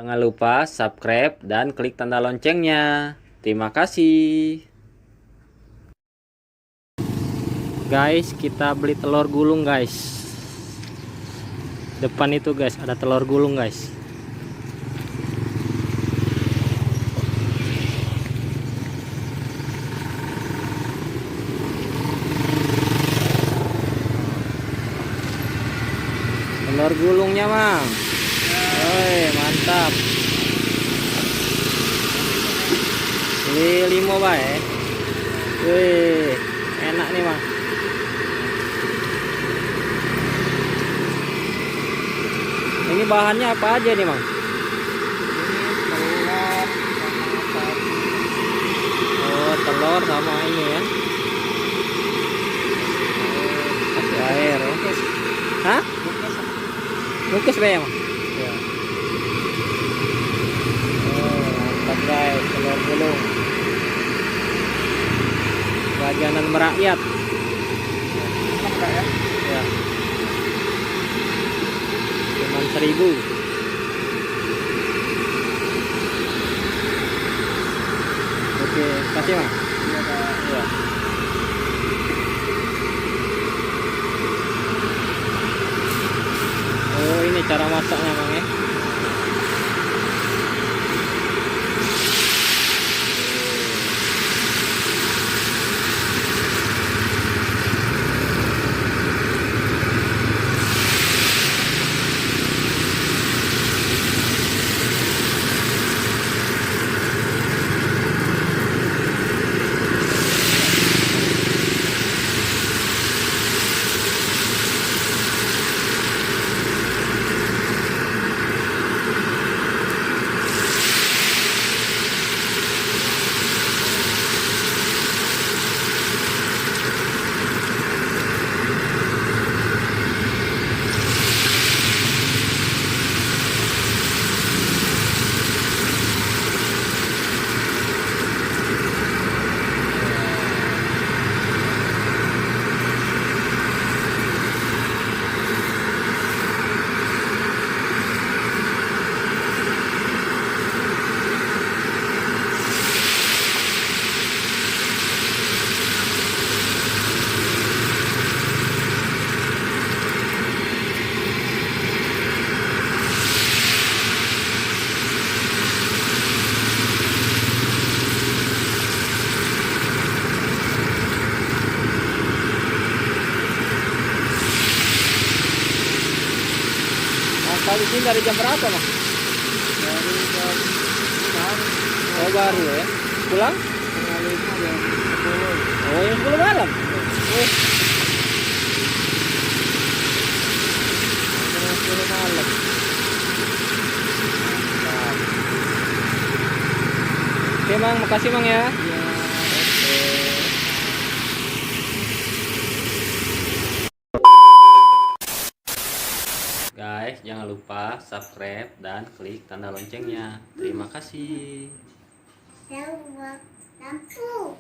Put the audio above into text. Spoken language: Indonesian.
Jangan lupa subscribe dan klik tanda loncengnya. Terima kasih. Guys, kita beli telur gulung guys. Depan itu guys, ada telur gulung guys. Telur gulungnya mang. Woi, mantap. Beli 5 bae. Wih, enak nih mang. Ini bahannya apa aja nih mang? Oh, telur sama ini ya. Kasih air ya. Hah? Bungkus be mang? Ya. Oh, mantap guys, telur gulung. Jajanan merakyat. Ya. Cuman 1.000. Oke, kasih mang. Ya. Oh, ini cara masaknya mang ya. Kalau di sini dari jam berapa mas? Dari jam 6. Oh baru ya. Pulang? Kembali jam 10. Oh yang 10 malam. Oh. Jam 10 malam. Mantap. Oke mang, makasih mang ya. Ya. Guys, jangan lupa subscribe dan klik tanda loncengnya. Terima kasih. Lampu.